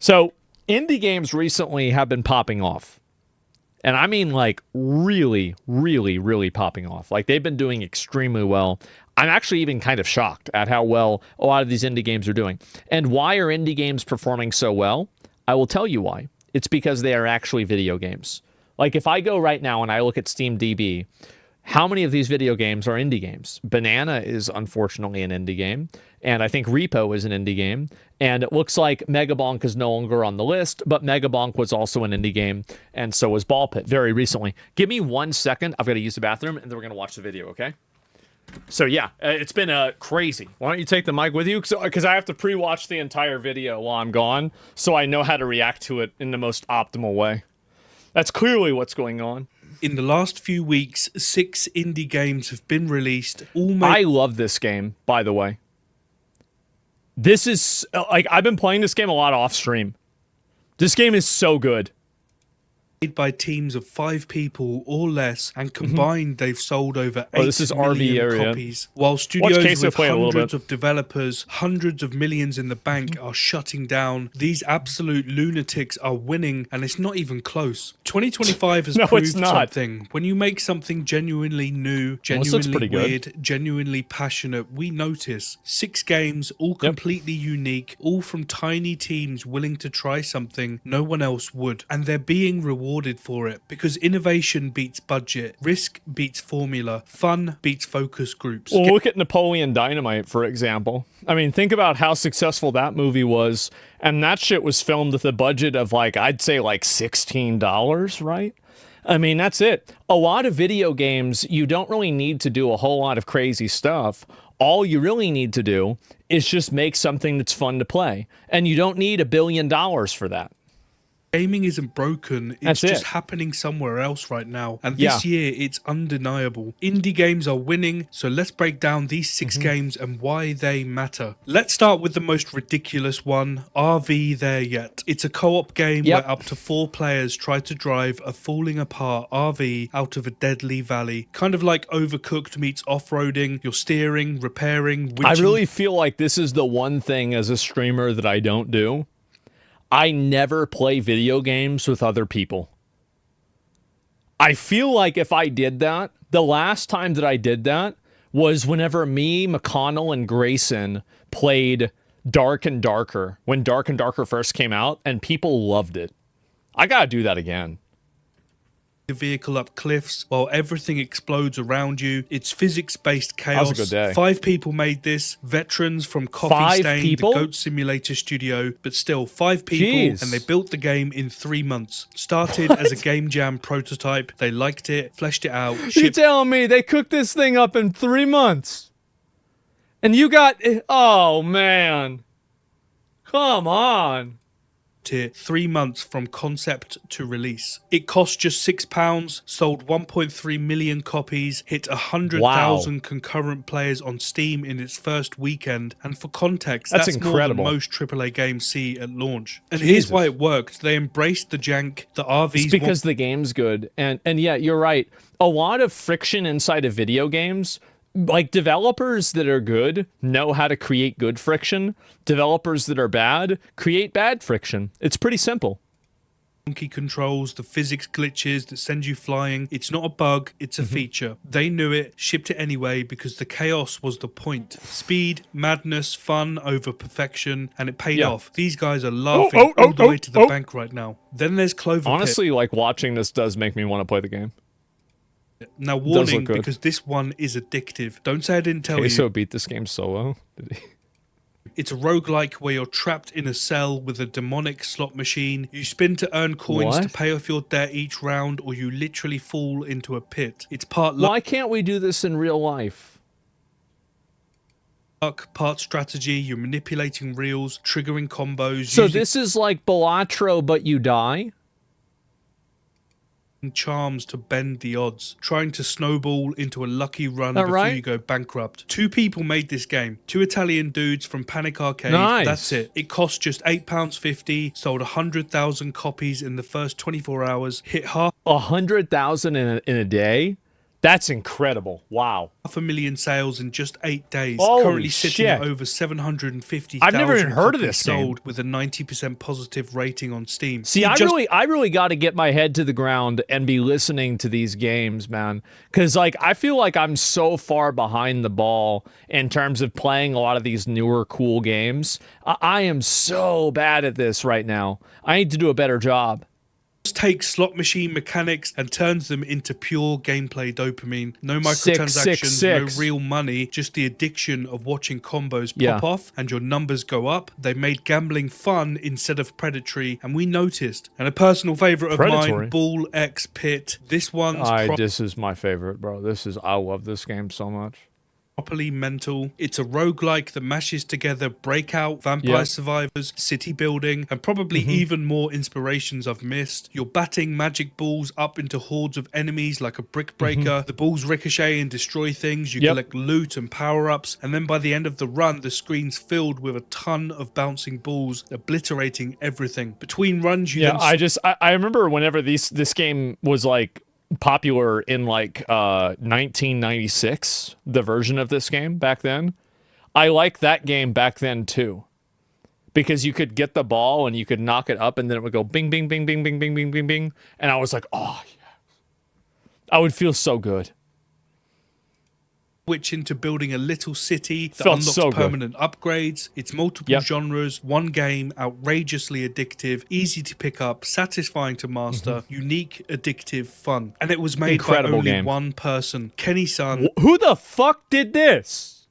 So indie games recently have been popping off. And I mean like really, really, really popping off. Like they've been doing extremely well. I'm actually even kind of shocked at how well a lot of these indie games are doing. And why are indie games performing so well? I will tell you why. It's because they are actually video games. Like if I go right now and I look at SteamDB, how many of these video games are indie games? Banana is unfortunately an indie game, and I think Repo is an indie game, and it looks like Megabonk is no longer on the list, but Megabonk was also an indie game, and so was Ball Pit very recently. Give me 1 second. I've got to use the bathroom, and then we're going to watch the video, okay? So yeah, it's been crazy. Why don't you take the mic with you? Because I have to pre-watch the entire video while I'm gone, so I know how to react to it in the most optimal way. That's clearly what's going on. In the last few weeks, 6 indie games have been released. I love this game, by the way. This is, like, I've been playing this game a lot off stream. This game is so good. Made by teams of 5 people or less, and combined they've sold over 8 million copies. While studios with hundreds of developers, hundreds of millions in the bank are shutting down, these absolute lunatics are winning, and it's not even close. 2025 has proved something. When you make something genuinely new, genuinely weird, genuinely passionate, we notice. 6 games, all completely unique, all from tiny teams willing to try something no one else would. And they're being rewarded for it, because innovation beats budget, risk beats formula, fun beats focus groups. Well, look at Napoleon Dynamite, for example. I mean, think about how successful that movie was, and that shit was filmed with a budget of, like, I'd say like $16, right? I mean, that's it. A lot of video games, you don't really need to do a whole lot of crazy stuff. All you really need to do is just make something that's fun to play, and you don't need $1 billion for that. Gaming isn't broken, it's just happening somewhere else right now. And this year, it's undeniable. Indie games are winning, so let's break down these 6 games and why they matter. Let's start with the most ridiculous one, RV There Yet. It's a co-op game where up to 4 players try to drive a falling apart RV out of a deadly valley. Kind of like Overcooked meets off-roading, you're steering, repairing, I really feel like this is the one thing as a streamer that I don't do. I never play video games with other people. I feel like if I did that, the last time that I did that was whenever me, McConnell, and Grayson played Dark and Darker, when Dark and Darker first came out, and people loved it. I gotta do that again. Vehicle up cliffs while everything explodes around you. It's physics-based chaos. That was a good day. 5 people made this. Veterans from Coffee Stain, the Goat Simulator studio, but still 5 people, and they built the game in 3 months. Started as a game jam prototype. They liked it, fleshed it out. You telling me they cooked this thing up in 3 months? And you got... Oh, man. Come on. 3 months from concept to release. It cost just £6, sold 1.3 million copies, hit 100,000 concurrent players on Steam in its first weekend, and for context, that's incredible. More than most AAA games see at launch. And here's why it worked. They embraced the jank, the RVs... It's because the game's good, and yeah, you're right. A lot of friction inside of video games... Like, developers that are good know how to create good friction. Developers that are bad create bad friction. It's pretty simple. Monkey controls, the physics glitches that send you flying. It's not a bug, it's a feature. They knew it, shipped it anyway, because the chaos was the point. Speed, madness, fun over perfection, and it paid off. These guys are laughing all the way to the bank right now. Then there's Clover Pit. Honestly, like, watching this does make me want to play the game. Now, warning, because this one is addictive. Don't say I didn't tell you. Queso beat this game solo, did he? It's a roguelike where you're trapped in a cell with a demonic slot machine. You spin to earn coins to pay off your debt each round, or you literally fall into a pit. It's part luck. Why can't we do this in real life? Part strategy, you're manipulating reels, triggering combos. So this is like Balatro, but you die? Charms to bend the odds, trying to snowball into a lucky run before you go bankrupt. 2 people made this game, 2 Italian dudes from Panic Arcade. That's it. It cost just £8.50, sold 100,000 copies in the first 24 hours, hit half 100,000 in a day. That's incredible. Wow. 500,000 sales in just 8 days. Holy Currently sitting shit. at over 750,000 I've never even heard of this sold game. with a 90% positive rating on Steam. See, I really got to get my head to the ground and be listening to these games, man. Because, like, I feel like I'm so far behind the ball in terms of playing a lot of these newer, cool games. I am so bad at this right now. I need to do a better job. Takes slot machine mechanics and turns them into pure gameplay dopamine. No microtransactions, no real money, just the addiction of watching combos pop off and your numbers go up. They made gambling fun instead of predatory, and we noticed. And a personal favorite of mine, Bull X Pit. This one's this is my favorite, bro. I love this game so much. Properly mental. It's a roguelike that mashes together Breakout, Vampire Survivors, city building, and probably even more inspirations I've missed. You're batting magic balls up into hordes of enemies like a brick breaker. The balls ricochet and destroy things. You collect loot and power-ups, and then by the end of the run, the screen's filled with a ton of bouncing balls, obliterating everything. Between runs, you I remember whenever this game was like popular in like 1996, the version of this game back then. I liked that game back then too, because you could get the ball and you could knock it up and then it would go bing, bing, bing, bing, bing, bing, bing, bing, bing. And I was like, oh, yeah. I would feel so good. Switch into building a little city that unlocks permanent upgrades. It's multiple genres, one game, outrageously addictive, easy to pick up, satisfying to master, unique, addictive, fun. And it was made by only one person, Kenny-san. Who the fuck did this?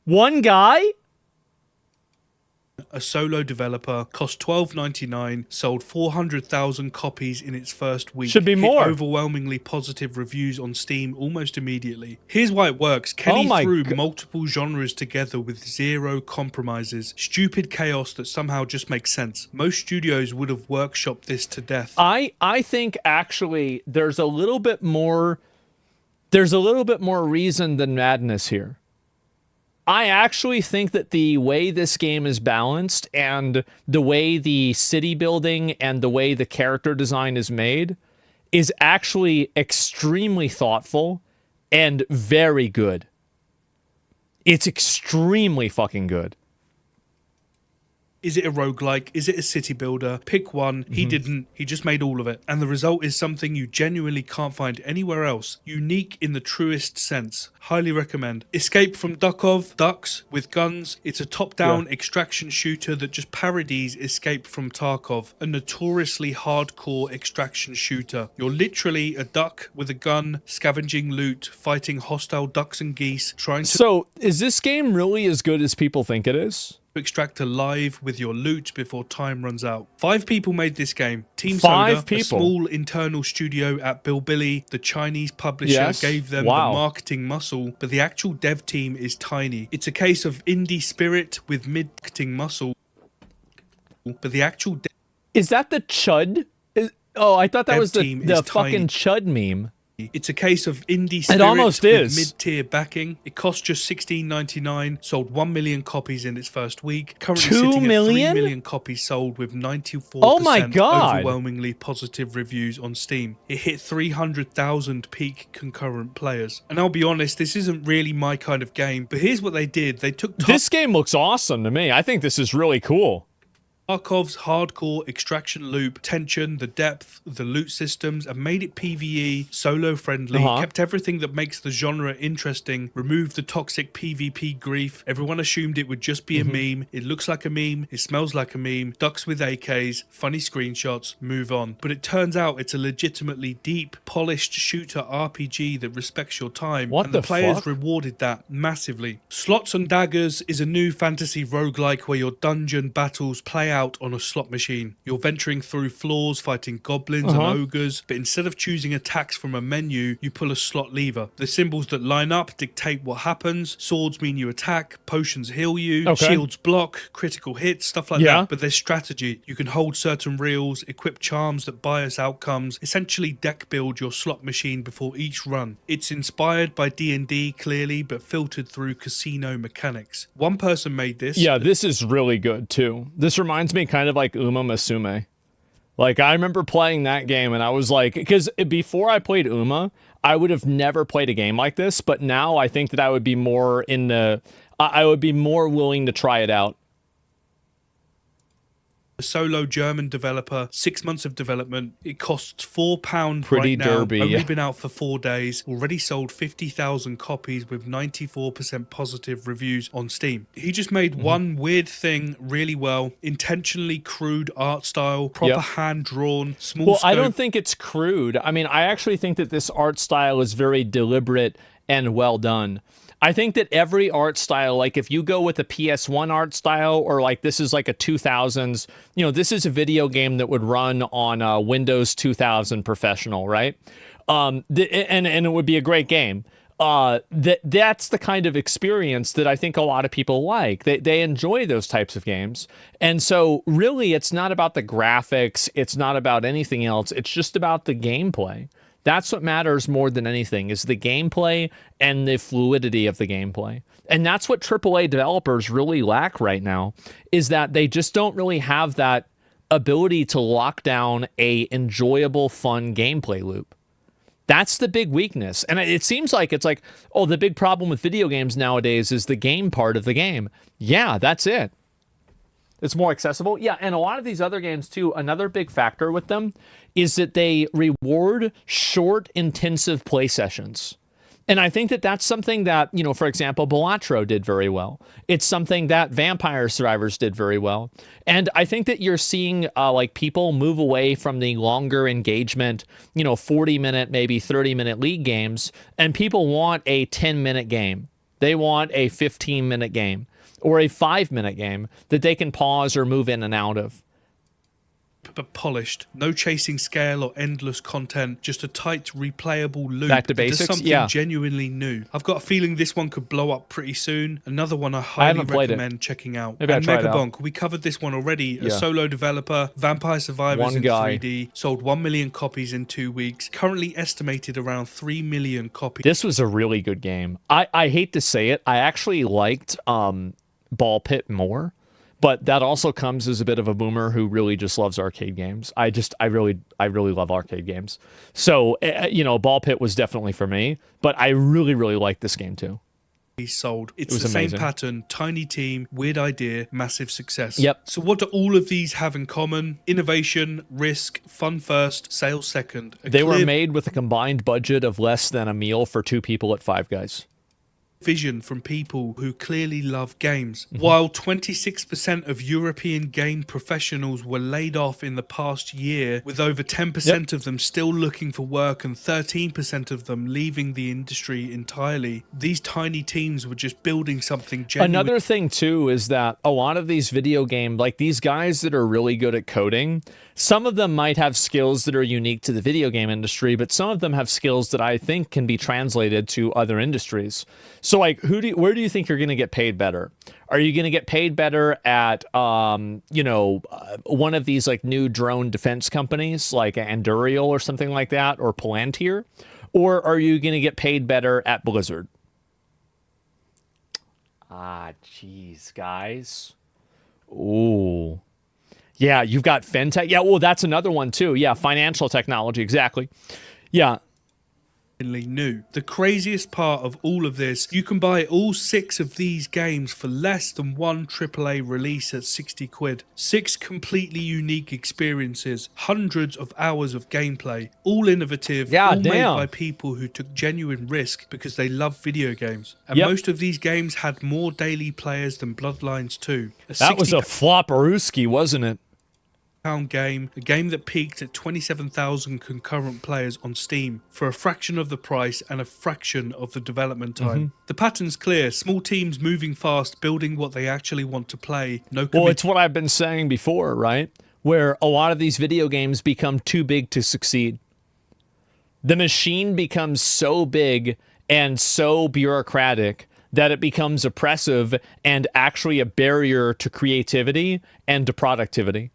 One guy? A solo developer, cost $12.99, sold 400,000 copies in its first week. Should be more. Overwhelmingly positive reviews on Steam almost immediately. Here's why it works. Kenny threw multiple genres together with zero compromises. Stupid chaos that somehow just makes sense. Most studios would have workshopped this to death. I think actually there's a little bit more reason than madness here. I actually think that the way this game is balanced and the way the city building and the way the character design is made is actually extremely thoughtful and very good. It's extremely fucking good. Is it a roguelike? Is it a city builder? Pick one. He didn't. He just made all of it. And the result is something you genuinely can't find anywhere else. Unique in the truest sense. Highly recommend. Escape from Duckov, Ducks with guns. It's a top-down extraction shooter that just parodies Escape from Tarkov, a notoriously hardcore extraction shooter. You're literally a duck with a gun, scavenging loot, fighting hostile ducks and geese, trying to... So, is this game really as good as people think it is? Extract a live with your loot before time runs out. 5 people made this game. Team 5 Soda, people. A small internal studio at Bilibili, the Chinese publisher, gave them the marketing muscle, but the actual dev team is tiny. It's a case of indie spirit with mid-marketing muscle, but the actual... Is that the Chud? I thought that was the fucking Chud meme. It's a case of indie spirit with mid-tier backing. It cost just $16.99, sold 1 million copies in its first week. Currently sitting at 3 million copies sold with 94% overwhelmingly positive reviews on Steam. It hit 300,000 peak concurrent players. And I'll be honest, this isn't really my kind of game, but here's what they did. They took... This game looks awesome to me. I think this is really cool. Tarkov's hardcore extraction loop, tension, the depth, the loot systems, and made it PvE, solo friendly, kept everything that makes the genre interesting, removed the toxic PvP grief. Everyone assumed it would just be a meme. It looks like a meme, it smells like a meme, ducks with AKs, funny screenshots, move on. But it turns out it's a legitimately deep, polished shooter RPG that respects your time, and the players rewarded that massively. Slots and Daggers is a new fantasy roguelike where your dungeon battles play out on a slot machine. You're venturing through floors, fighting goblins and ogres, but instead of choosing attacks from a menu, you pull a slot lever. The symbols that line up dictate what happens. Swords mean you attack, potions heal you, shields block, critical hits, stuff like that. But there's strategy. You can hold certain reels, equip charms that bias outcomes, essentially deck build your slot machine before each run. It's inspired by D&D clearly, but filtered through casino mechanics. One person made this. Yeah, this is really good too. This reminds me kind of like Uma Musume. Like, I remember playing that game and I was like, because before I played Uma, I would have never played a game like this, but now I think that I would be more I would be more willing to try it out. A solo German developer, 6 months of development. It costs £4 Pretty right now. derby. Only been out for 4 days. Already sold 50,000 copies with 94% positive reviews on Steam. He just made one weird thing really well. Intentionally crude art style, proper hand-drawn, small scope. I don't think it's crude. I mean, I actually think that this art style is very deliberate and well done. I think that every art style, like if you go with a PS1 art style, or like this is like a 2000s, this is a video game that would run on Windows 2000 Professional, right? And it would be a great game. That's the kind of experience that I think a lot of people like. They enjoy those types of games. And so really, it's not about the graphics. It's not about anything else. It's just about the gameplay. That's what matters more than anything, is the gameplay and the fluidity of the gameplay. And that's what AAA developers really lack right now, is that they just don't really have that ability to lock down a enjoyable, fun gameplay loop. That's the big weakness. And it seems like it's like, oh, the big problem with video games nowadays is the game part of the game. Yeah, that's it. It's more accessible. Yeah, and a lot of these other games, too, another big factor with them is that they reward short, intensive play sessions. And I think that that's something that, for example, Balatro did very well. It's something that Vampire Survivors did very well. And I think that you're seeing like people move away from the longer engagement, 40-minute, maybe 30-minute league games, and people want a 10-minute game. They want a 15-minute game, or a 5-minute game that they can pause or move in and out of. But polished, no chasing scale or endless content, just a tight, replayable loop. Back to basics, something genuinely new. I've got a feeling this one could blow up pretty soon. Another one I highly recommend checking out. Maybe and Megabonk, we covered this one already. A solo developer, Vampire Survivors in 3D, sold 1 million copies in 2 weeks. Currently estimated around 3 million copies. This was a really good game. I hate to say it, I actually liked Ball Pit more. But that also comes as a bit of a boomer who really just loves arcade games. I really love arcade games. So, Ball Pit was definitely for me, but I really, really like this game too. Sold. It's the amazing. Same pattern, tiny team, weird idea, massive success. Yep. So what do all of these have in common? Innovation, risk, fun first, sales second. They were made with a combined budget of less than a meal for 2 people at Five Guys. Vision from people who clearly love games. While 26% of European game professionals were laid off in the past year, with over 10% of them still looking for work and 13% of them leaving the industry entirely, these tiny teams were just building something genuine. Another thing too is that a lot of these video games, like these guys that are really good at coding, some of them might have skills that are unique to the video game industry, but some of them have skills that I think can be translated to other industries. So, like, where do you think you're going to get paid better? Are you going to get paid better at, one of these like new drone defense companies, like Anduril or something like that, or Palantir, or are you going to get paid better at Blizzard? Jeez, guys. Ooh. Yeah, you've got FinTech. Yeah, well, that's another one too. Yeah, financial technology, exactly. Yeah. New. The craziest part of all of this, you can buy all 6 of these games for less than one AAA release at 60 quid. 6 completely unique experiences, hundreds of hours of gameplay, all innovative, all made by people who took genuine risk because they love video games. And most of these games had more daily players than Bloodlines 2. That was a flopperooski, wasn't it? Game, a game that peaked at 27,000 concurrent players on Steam for a fraction of the price and a fraction of the development time. The pattern's clear, small teams moving fast, building what they actually want to play. Well, it's what I've been saying before, right? Where a lot of these video games become too big to succeed. The machine becomes so big and so bureaucratic that it becomes oppressive and actually a barrier to creativity and to productivity.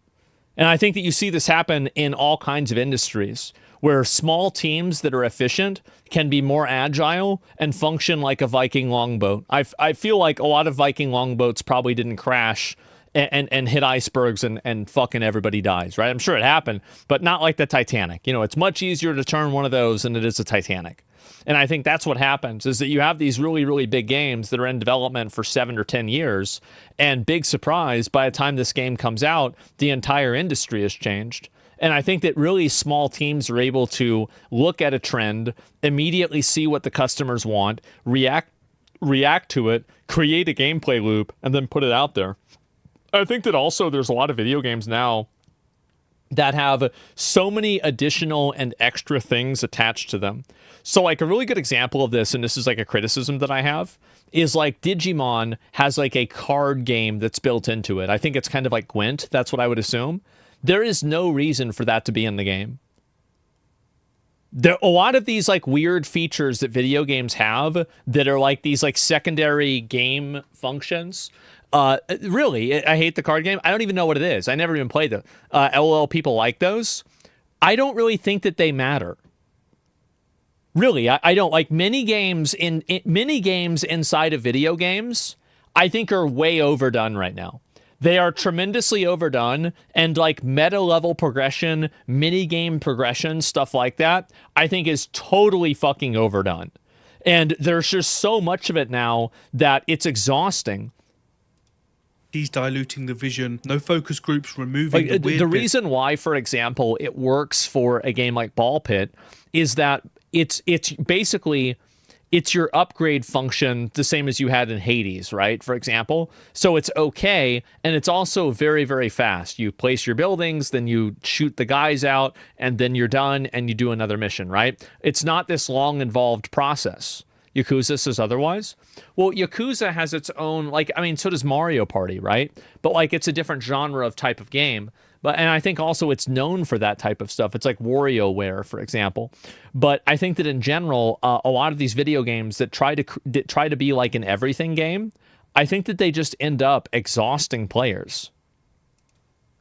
And I think that you see this happen in all kinds of industries, where small teams that are efficient can be more agile and function like a Viking longboat. I feel like a lot of Viking longboats probably didn't crash and hit icebergs and fucking everybody dies, right? I'm sure it happened, but not like the Titanic. You know, it's much easier to turn one of those than it is a Titanic. And I think that's what happens, is that you have these really, really big games that are in development for 7 or 10 years, and big surprise, by the time this game comes out, the entire industry has changed. And I think that really small teams are able to look at a trend, immediately see what the customers want, react to it, create a gameplay loop, and then put it out there. I think that also there's a lot of video games now that have so many additional and extra things attached to them. So like a really good example of this, and this is like a criticism that I have, is like Digimon has like a card game that's built into it. I think it's kind of like Gwent. That's what I would assume. There is no reason for that to be in the game. There a lot of these like weird features that video games have that are like these like secondary game functions. Really, I hate the card game. I don't even know what it is. I never even played them. LOL people like those. I don't really think that they matter. Really, I don't like mini games mini games inside of video games. I think are way overdone right now. They are tremendously overdone, and like meta level progression, mini game progression, stuff like that, I think is totally fucking overdone. And there's just so much of it now that it's exhausting. He's diluting the vision. No focus groups, removing like, the reason why, for example, it works for a game like Ball Pit is that it's basically it's your upgrade function, the same as you had in Hades, right? For example. So it's okay, and it's also very, very fast. You place your buildings, then you shoot the guys out, and then you're done, and you do another mission, right? It's not this long, involved process. Yakuza says otherwise. Well, Yakuza has its own, like, I mean, so does Mario Party, right? But like, it's a different genre of type of game. And I think also it's known for that type of stuff. It's like WarioWare, for example. But I think that in general, a lot of these video games that try to be like an everything game, I think that they just end up exhausting players.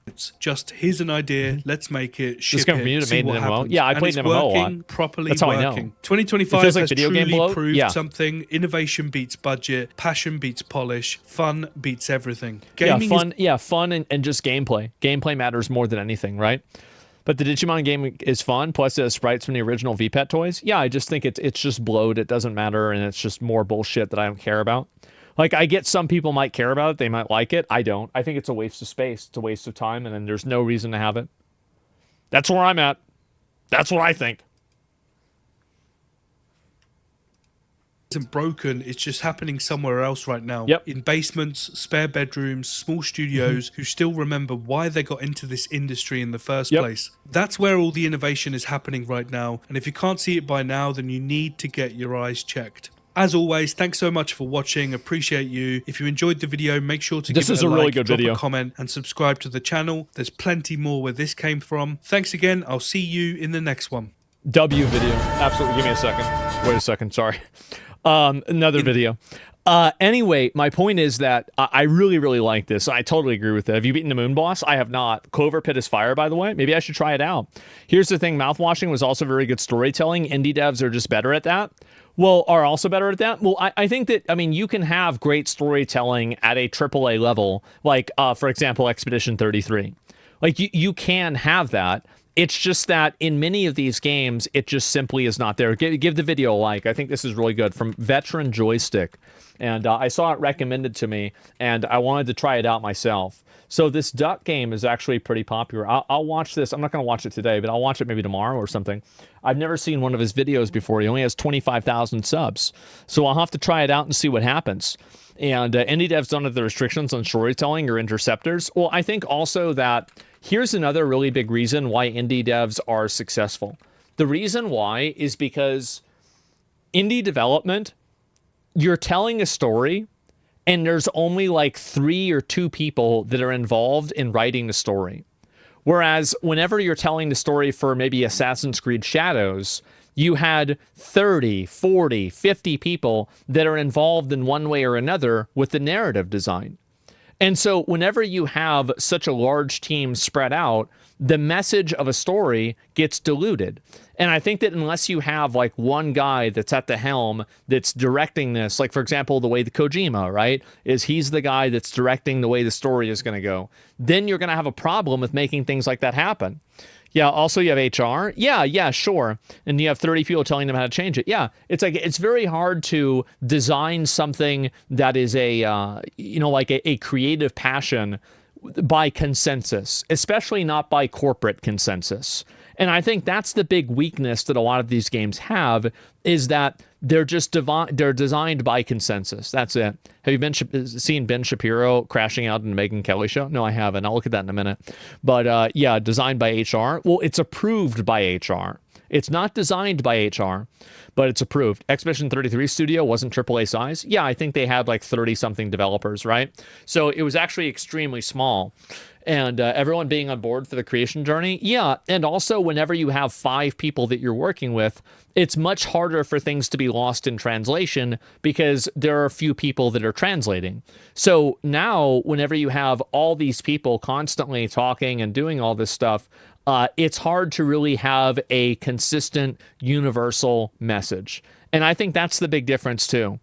It's just, here's an idea, let's make it, ship this game it, see made what an happens. MMO. Yeah, I played an MMO a lot. Properly That's how working. I know. 2025 like has video truly game proved something. Innovation beats budget, passion beats polish, fun beats everything. Gaming fun and just gameplay. Gameplay matters more than anything, right? But the Digimon game is fun, plus it has sprites from the original VPET toys. Yeah, I just think it's just bloat. It doesn't matter, and it's just more bullshit that I don't care about. Like, I get some people might care about it. They might like it. I don't. I think it's a waste of space. It's a waste of time, and then there's no reason to have it. That's where I'm at. That's what I think. Isn't broken, it's just happening somewhere else right now. Yep. In basements, spare bedrooms, small studios who still remember why they got into this industry in the first place. That's where all the innovation is happening right now, and if you can't see it by now, then you need to get your eyes checked. As always, thanks so much for watching. Appreciate you. If you enjoyed the video, make sure to give it a really like, good drop video. a comment, and subscribe to the channel. There's plenty more where this came from. Thanks again. I'll see you in the next one. W video. Absolutely. Give me a second. Wait a second. Sorry. Another video. Anyway, my point is that I really, really like this. I totally agree with it. Have you beaten the Moon Boss? I have not. Clover Pit is fire, by the way. Maybe I should try it out. Here's the thing. Mouthwashing was also very good storytelling. Indie devs are just better at that. Well, are also better at that? Well, I think that, I mean, you can have great storytelling at a AAA level, like, for example, Expedition 33. Like, you can have that. It's just that in many of these games, it just simply is not there. Give the video a like. I think this is really good. From Veteran Joystick. And I saw it recommended to me, and I wanted to try it out myself. So this duck game is actually pretty popular. I'll watch this. I'm not going to watch it today, but I'll watch it maybe tomorrow or something. I've never seen one of his videos before. He only has 25,000 subs. So I'll have to try it out and see what happens. And indie devs don't have the restrictions on storytelling or interceptors. Well, I think also that here's another really big reason why indie devs are successful. The reason why is because indie development, you're telling a story, and there's only like 3 or 2 people that are involved in writing the story. Whereas whenever you're telling the story for maybe Assassin's Creed Shadows, you had 30, 40, 50 people that are involved in one way or another with the narrative design. And so whenever you have such a large team spread out, the message of a story gets diluted. And I think that unless you have like one guy that's at the helm that's directing this, like for example, the way the Kojima, right, is he's the guy that's directing the way the story is going to go, then you're going to have a problem with making things like that happen. Yeah, also you have HR. Yeah, sure. And you have 30 people telling them how to change it. Yeah, it's like it's very hard to design something that is like a creative passion by consensus, especially not by corporate consensus. And I think that's the big weakness that a lot of these games have, is that they're designed by consensus. That's it. Have you seen Ben Shapiro crashing out in the Megyn Kelly show? No, I haven't. I'll look at that in a minute. But yeah, designed by HR. Well, it's approved by HR. It's not designed by HR, but it's approved. Expedition 33 Studio wasn't AAA size. Yeah, I think they had like 30-something developers, right? So it was actually extremely small. And everyone being on board for the creation journey. Yeah, and also whenever you have 5 people that you're working with, it's much harder for things to be lost in translation because there are a few people that are translating. So now whenever you have all these people constantly talking and doing all this stuff, it's hard to really have a consistent universal message. And I think that's the big difference too.